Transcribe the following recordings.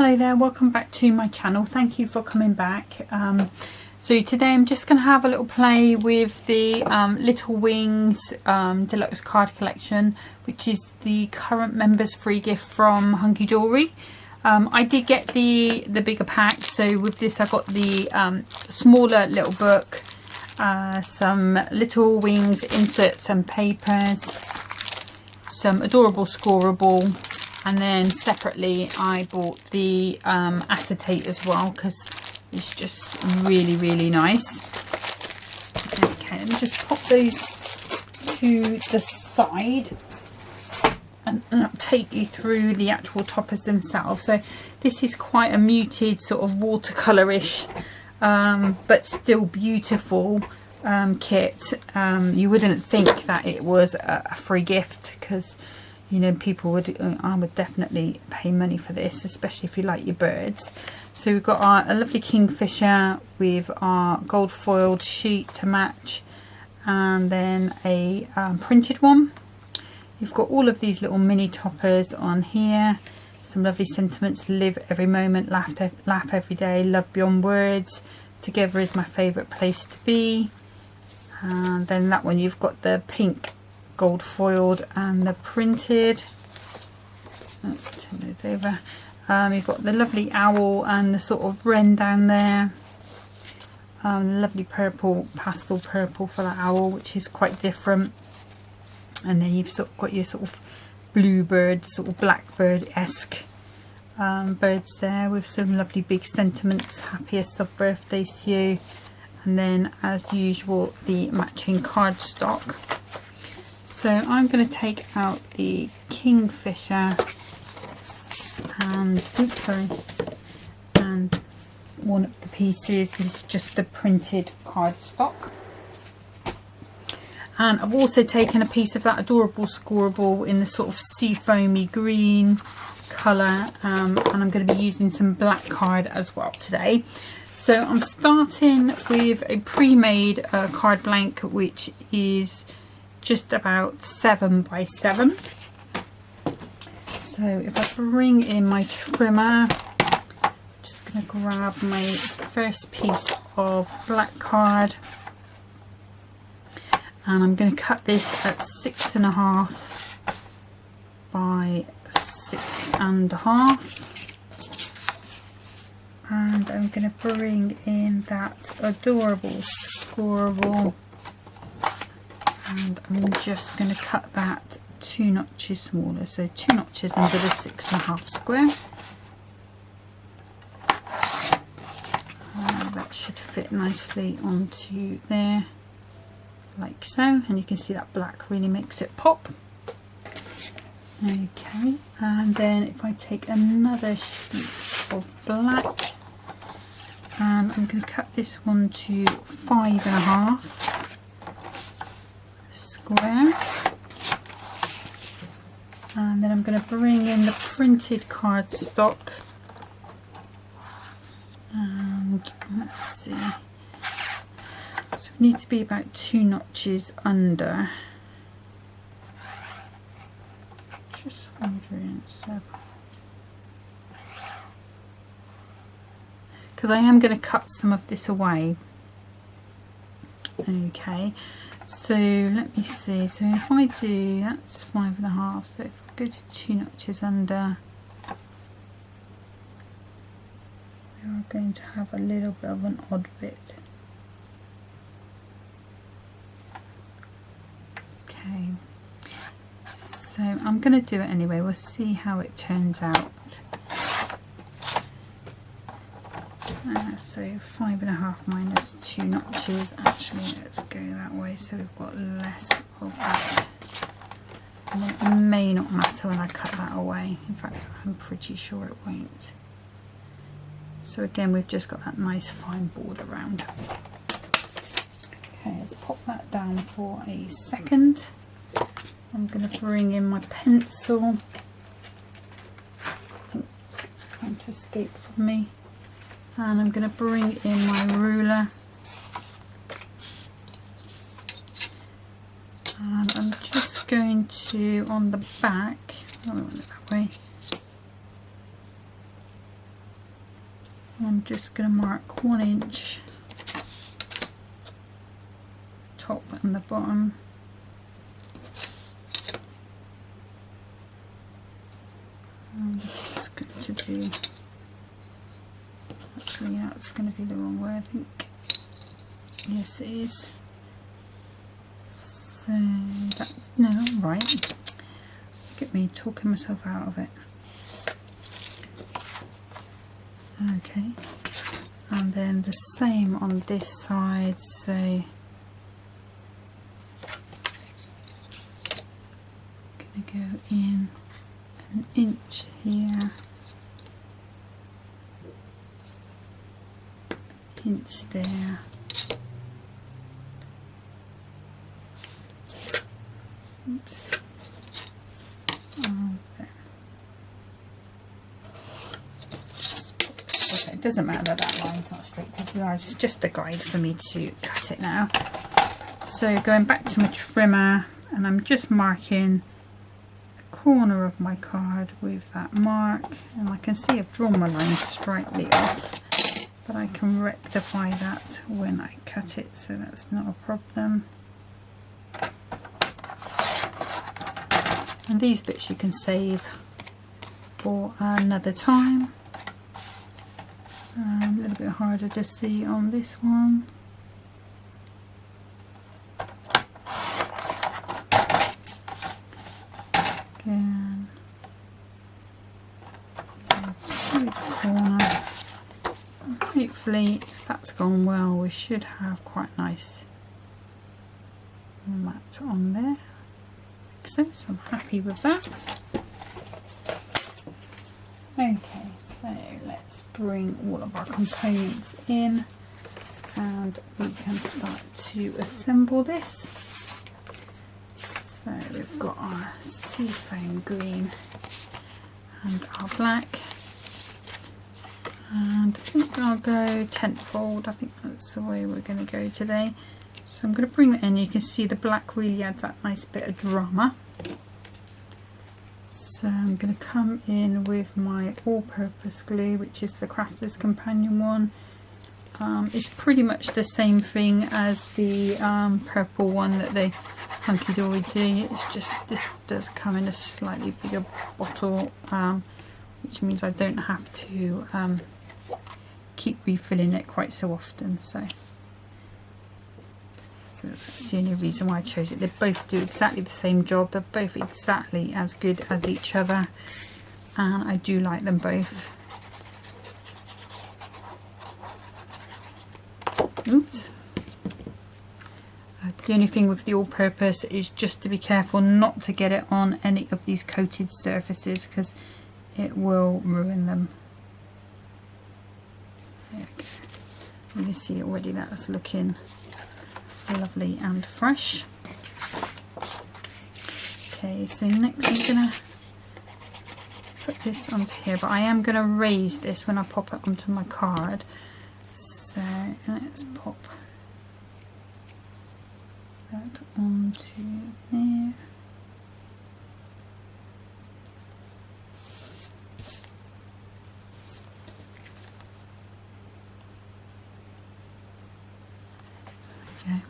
Hello there, welcome back to my channel. Thank you for coming back. So today I'm just going to have a little play with the Little Wings Deluxe Card Collection, which is the current members free gift from Hunkydory. I did get the bigger pack, so with this I got the smaller little book, some Little Wings inserts and papers, some adorable scoreable, and then separately I bought the acetate as well because it's just really nice. Okay, let me just pop those to the side and I'll take you through the actual toppers themselves. So this is quite a muted sort of watercolourish but still beautiful kit. You wouldn't think that it was a free gift because, you know, people would, I would definitely pay money for this, especially if you like your birds. So we've got a lovely kingfisher with our gold foiled sheet to match, and then a printed one. You've got all of these little mini toppers on here. Some lovely sentiments: live every moment, laugh every day, love beyond words, together is my favourite place to be. And then that one, you've got the pink gold foiled and the printed. Let's turn those over. You've got the lovely owl and the sort of wren down there. Lovely purple, pastel purple for the owl, which is quite different. And then you've sort of got your sort of bluebird, sort of blackbird-esque birds there with some lovely big sentiments. Happiest of birthdays to you. And then, as usual, the matching cardstock. So I'm going to take out the kingfisher and, oops, sorry, and one of the pieces. This is just the printed cardstock. And I've also taken a piece of that adorable scoreable in the sort of sea foamy green colour, and I'm going to be using some black card as well today. So I'm starting with a pre-made card blank, which is just about 7 by 7. So if I bring in my trimmer, I'm just going to grab my first piece of black card, and I'm going to cut this at 6.5 by 6.5. And I'm going to bring in that adorable scoreable, and I'm just going to cut that 2 notches smaller, so 2 notches under the 6.5 square. That should fit nicely onto there, like so, and you can see that black really makes it pop. Okay, and then if I take another sheet of black, and I'm going to cut this one to 5.5 square, and then I'm going to bring in the printed cardstock, and let's see, so we need to be about 2 notches under. Just wondering, so because I am going to cut some of this away. Okay, so let me see, so if I do, that's 5.5, so if I go to 2 notches under, we are going to have a little bit of an odd bit. Okay, so I'm going to do it anyway, we'll see how it turns out. So 5.5 minus 2 notches, actually let's go that way so we've got less of that. And it may not matter when I cut that away, in fact I'm pretty sure it won't. So again, we've just got that nice fine border around. Okay, let's pop that down for a second. I'm going to bring in my pencil. Oops, it's trying to escape from me. And I'm going to bring in my ruler, and I'm just going to, on the back, oh, I want it that way, I'm just going to mark 1 inch top and the bottom. I'm just going to do, actually that's going to be the wrong way I think. Yes it is. So that, no, right. Look at me talking myself out of it. Okay, and then the same on this side, so gonna go in 1 inch here, inch there, oops. Okay, it doesn't matter that line's not straight because we are, it's just a guide for me to cut it now. So going back to my trimmer, and I'm just marking the corner of my card with that mark, and I can see I've drawn my line slightly off, but I can rectify that when I cut it, so that's not a problem. And these bits you can save for another time. A little bit harder to see on this one. Again, to the corner. Hopefully, if that's gone well, we should have quite nice mat on there. So I'm happy with that. Okay, so let's bring all of our components in and we can start to assemble this. So we've got our seafoam green and our black, and I think I'll go tenfold. I think that's the way we're going to go today. So I'm going to bring that in. You can see the black really adds that nice bit of drama. So I'm going to come in with my all-purpose glue, which is the Crafter's Companion one. It's pretty much the same thing as the purple one that the Hunkydory do. It's just this does come in a slightly bigger bottle, which means I don't have to keep refilling it quite so often. So that's the only reason why I chose it. They both do exactly the same job. They're both exactly as good as each other, and I do like them both. Oops. The only thing with the all-purpose is just to be careful not to get it on any of these coated surfaces because it will ruin them. There we go. You can see already that's looking lovely and fresh. Okay, so next I'm gonna put this onto here, but I am gonna raise this when I pop it onto my card. So let's pop that onto there. Okay.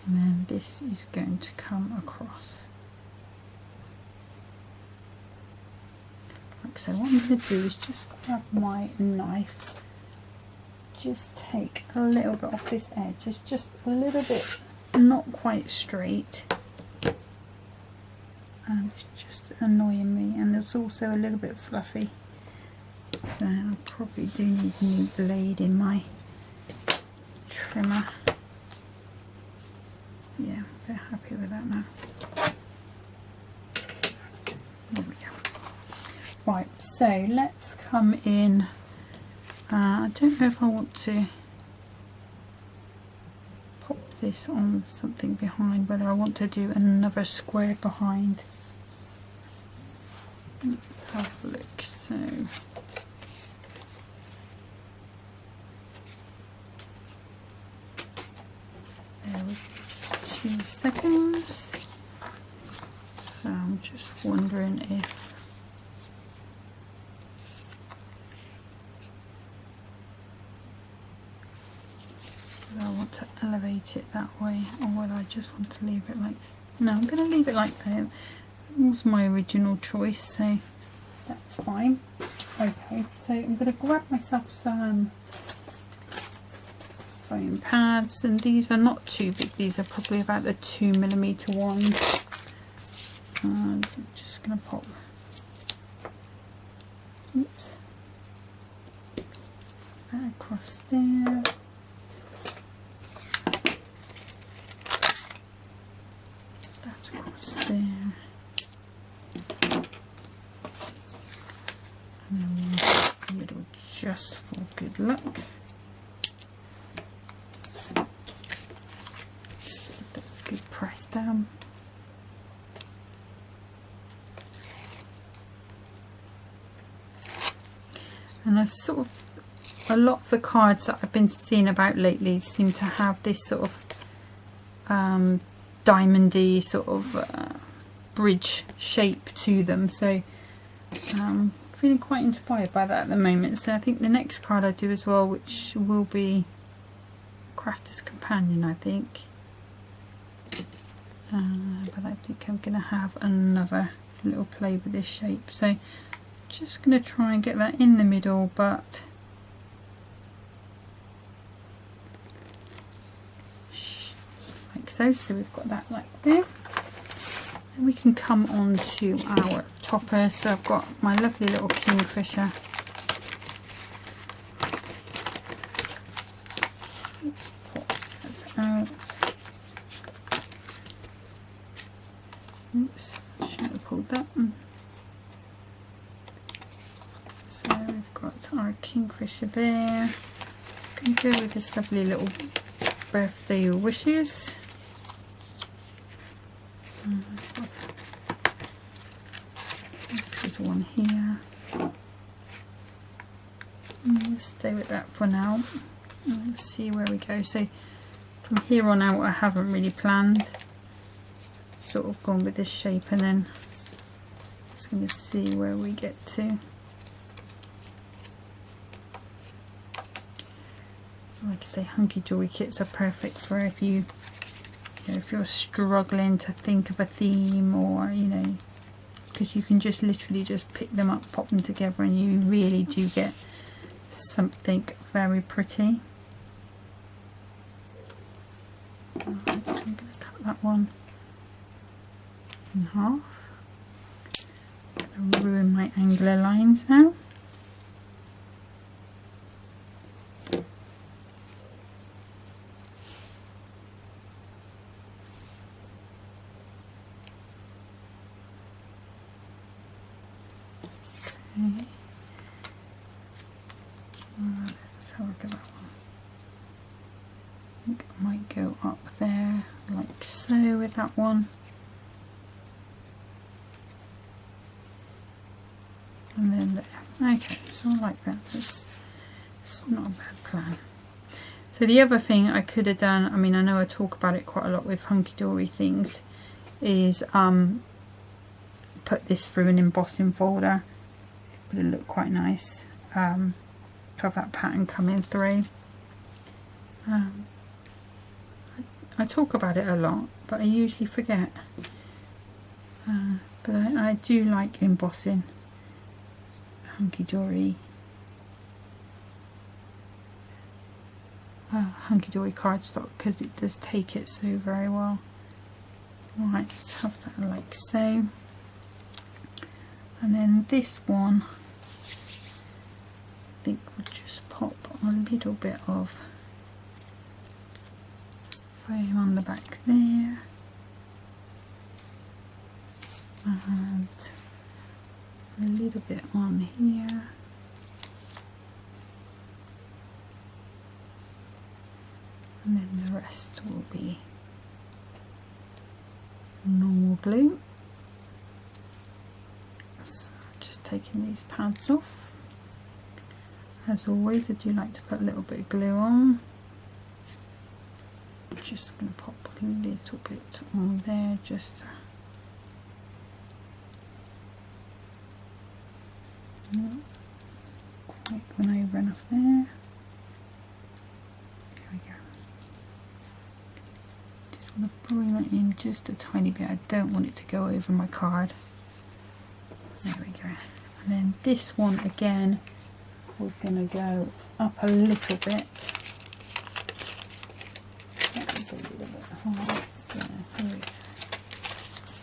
And then this is going to come across. Like so. What I'm going to do is just grab my knife, just take a little bit off this edge. It's just a little bit not quite straight, and it's just annoying me, and it's also a little bit fluffy. So I probably do need a new blade in my trimmer. Yeah, they're happy with that now. There we go. Right, so let's come in. I don't know if I want to pop this on something behind, whether I want to do another square behind. Let's have a look. So there we go. 2 seconds. So I'm just wondering if whether I want to elevate it that way or whether I just want to leave it like this. No, I'm going to leave it like that. It was my original choice, so that's fine. Okay, so I'm going to grab myself some foam pads, and these are not too big. These are probably about the 2mm ones. I'm just going to pop. Oops. That across there. That across there. And then we'll use a little just for good luck. That's a good press down. And there's sort of a lot of the cards that I've been seeing about lately seem to have this sort of diamondy sort of bridge shape to them, so feeling quite inspired by that at the moment. So I think the next card I do as well, which will be Crafter's Companion, I think, but I think I'm going to have another little play with this shape. So just going to try and get that in the middle, but like so. So we've got that like there. And we can come on to our topper. So I've got my lovely little kingfisher. Let's pop that out. Oops, shouldn't have pulled that one. So we've got our kingfisher there. Can go with this lovely little birthday wishes. There's one here. We'll stay with that for now. Let's see where we go. So from here on out I haven't really planned. Sort of gone with this shape, and then just going to see where we get to. Like I say, Hunkydory kits are perfect for if you know, if you're struggling to think of a theme, or because you can just literally just pick them up, pop them together, and you really do get something very pretty. I'm going to cut that one in half. I'm going to ruin my angular lines now. Okay. Let's have a look at that one. I think I might go up there like so with that one. And then there. Okay, so I like that. It's not a bad plan. So the other thing I could have done, I mean, I know I talk about it quite a lot with Hunkydory things, is put this through an embossing folder. It would look quite nice to have that pattern coming through. I talk about it a lot, but I usually forget. But I do like embossing Hunkydory cardstock, because it does take it so very well. Right, let's have that like so. And then this one, I think we'll just pop a little bit of foam on the back there, and a little bit on here, and then the rest will be normal glue. So just taking these pads off. As always, I do like to put a little bit of glue on. Just going to pop a little bit on there, just to quite gone over enough there. There we go. in just a tiny bit. I don't want it to go over my card. There we go. And then this one again, we're going to go up a little bit. That was a little bit hard. So here we go.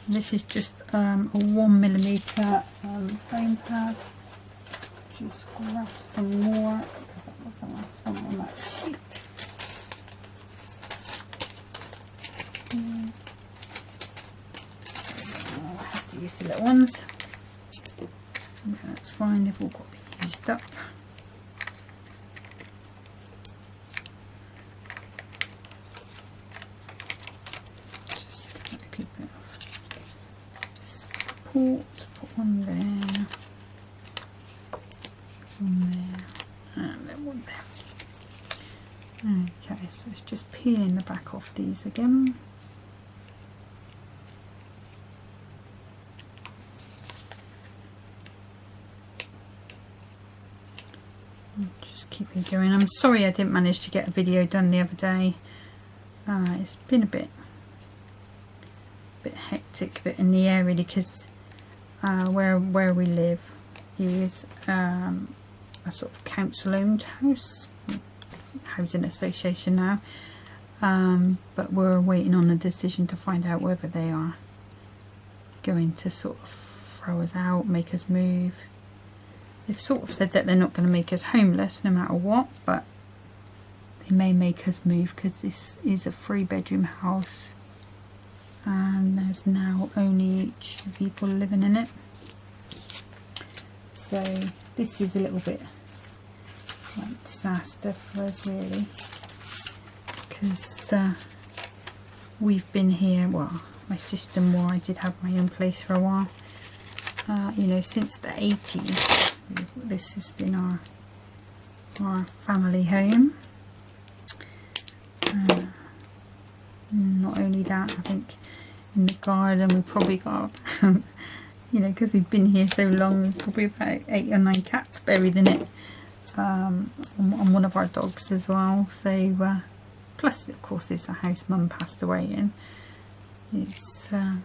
This is just a 1mm foam pad. Just grab some more because that was the last one on that sheet. I'll have to use the little ones. That's fine, they've all got to be used up. Just a bit of support, put one there, one there, and then one there. Okay, so it's just peeling the back off these again. Just keeping going. I'm sorry I didn't manage to get a video done the other day. It's been a bit hectic, a bit in the air really, because where we live is a sort of council-owned housing association now, but we're waiting on a decision to find out whether they are going to sort of throw us out, make us move. They've sort of said that they're not going to make us homeless no matter what, but they may make us move because this is a 3-bedroom house and there's now only 2 people living in it. So this is a little bit like disaster for us really, because we've been here, well, my sister and I did have my own place for a while, you know, since the 80s. This has been our family home. Not only that, I think in the garden we probably got you know, because we've been here so long, we've probably about 8 or 9 cats buried in it, and one of our dogs as well. So plus of course there's the house Mum passed away in. It's been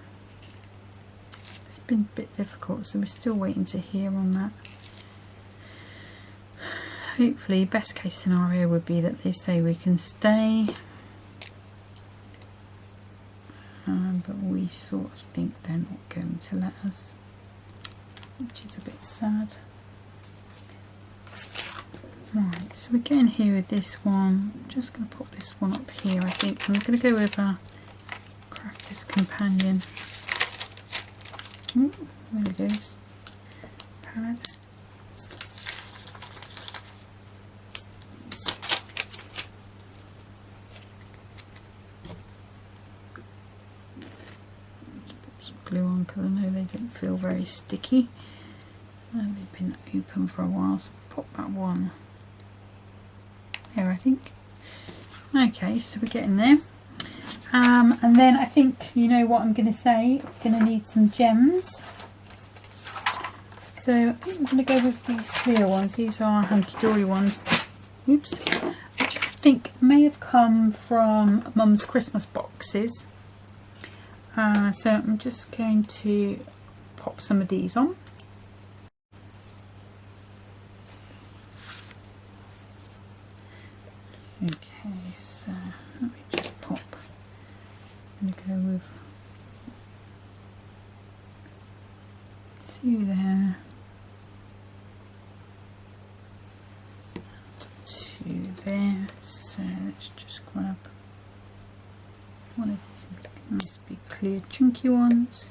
a bit difficult, so we're still waiting to hear on that. Hopefully, best case scenario would be that they say we can stay, but we sort of think they're not going to let us, which is a bit sad. Right, so we're getting here with this one. I'm just going to put this one up here. I think I'm going to go with a Crafter's Companion. Ooh, there it is. Pad. Glue on because I know they didn't feel very sticky and they've been open for a while, so pop that one there, I think. Okay, so we're getting there, and then I think, you know what I'm going to say, I'm going to need some gems, so I think I'm going to go with these clear ones. These are Hunkydory ones, oops, which I think may have come from Mum's Christmas boxes. So I'm just going to pop some of these on. Okay, so let me just pop. I'm going to go with 2 there, 2 there. So let's just grab one of these nice big clear chunky ones.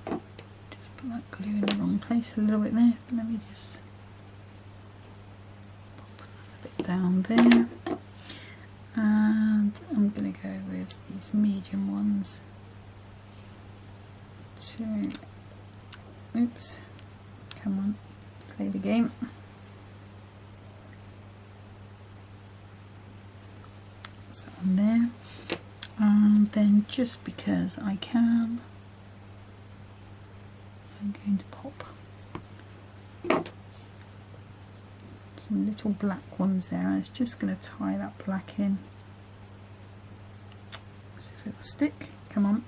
Just put that glue in the wrong place a little bit there. Let me just pop a bit down there. And I'm going to go with these medium ones. 2. Oops. Come on. Play the game. On there, and then just because I can, I'm going to pop some some little black ones there, and it's just going to tie that black in. See if it'll stick. Come on.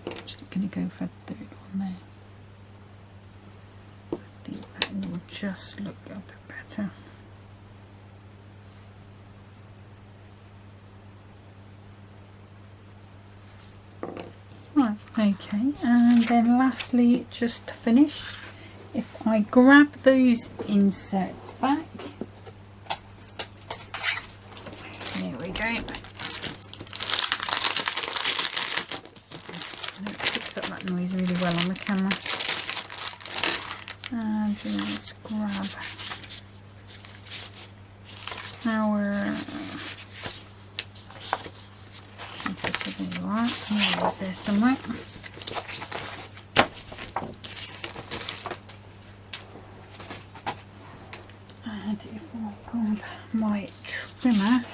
Actually going to go for a third one there. I think that will just look a bit better. Right, okay, and then lastly, just to finish, if I grab those inserts back, there we go. It picks up that noise really well on the camera. And let's grab our, there you are, oh, is there somewhere? And if I grab my trimmer,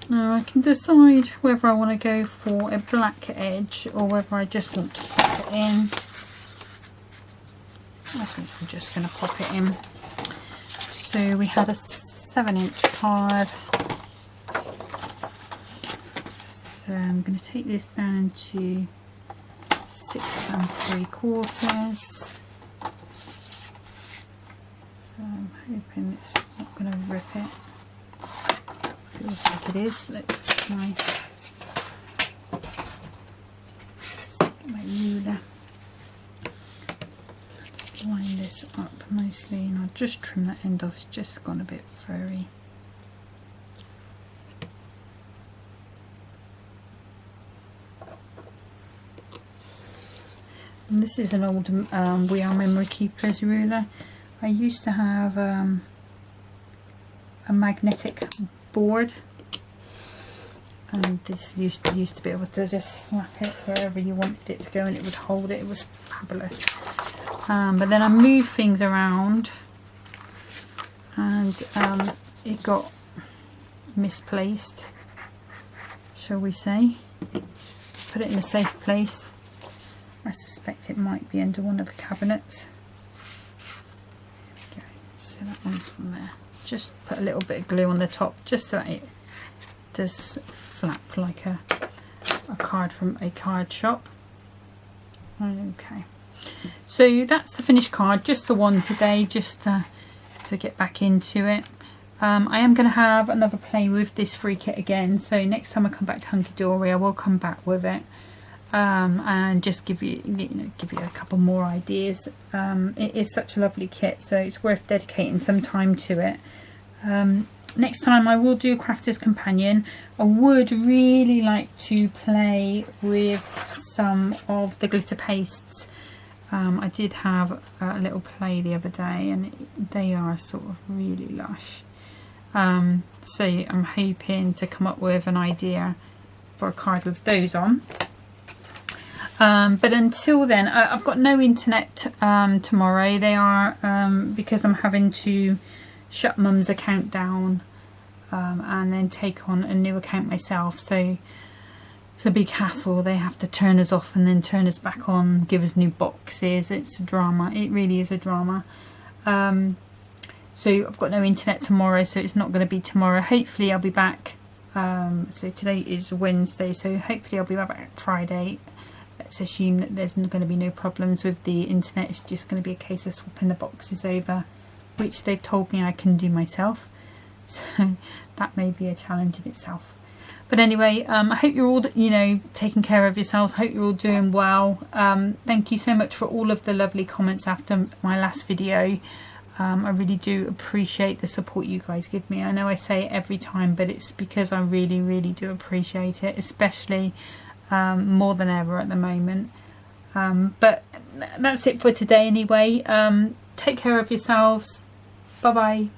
now I can decide whether I want to go for a black edge or whether I just want to pop it in. I think I'm just going to pop it in. So we had a 7-inch card. So I'm going to take this down to 6 3/4. So I'm hoping it's not going to rip it. Feels like it is. Let's try. Get my ruler. Line this up nicely, and I'll just trim that end off. It's just gone a bit furry. And this is an old We Are Memory Keepers ruler. I used to have a magnetic board, and this used to be able to just slap it wherever you wanted it to go, and it would hold it. It was fabulous. But then I moved things around, and it got misplaced, shall we say. Put it in a safe place. I suspect it might be under one of the cabinets. There we go. So that one's from there. Just put a little bit of glue on the top, just so that it does flap like a card from a card shop. Okay. So that's the finished card, just the one today, just to get back into it. I am going to have another play with this free kit again, so next time I come back to Hunkydory I will come back with it, and just give you a couple more ideas. It is such a lovely kit, so it's worth dedicating some time to it. Next time I will do a Crafter's Companion. I would really like to play with some of the glitter pastes. I did have a little play the other day, and they are sort of really lush. So I'm hoping to come up with an idea for a card with those on. But until then, I've got no internet tomorrow. They are because I'm having to shut Mum's account down and then take on a new account myself. So it's a big hassle. They have to turn us off and then turn us back on, give us new boxes. It's a drama. It really is a drama. So I've got no internet tomorrow, so it's not going to be tomorrow. Hopefully I'll be back. So today is Wednesday, so hopefully I'll be back Friday. Let's assume that there's going to be no problems with the internet. It's just going to be a case of swapping the boxes over, which they've told me I can do myself. So that may be a challenge in itself. But anyway, I hope you're all, taking care of yourselves. I hope you're all doing well. Thank you so much for all of the lovely comments after my last video. I really do appreciate the support you guys give me. I know I say it every time, but it's because I really, really do appreciate it, especially more than ever at the moment. But that's it for today anyway. Take care of yourselves. Bye bye.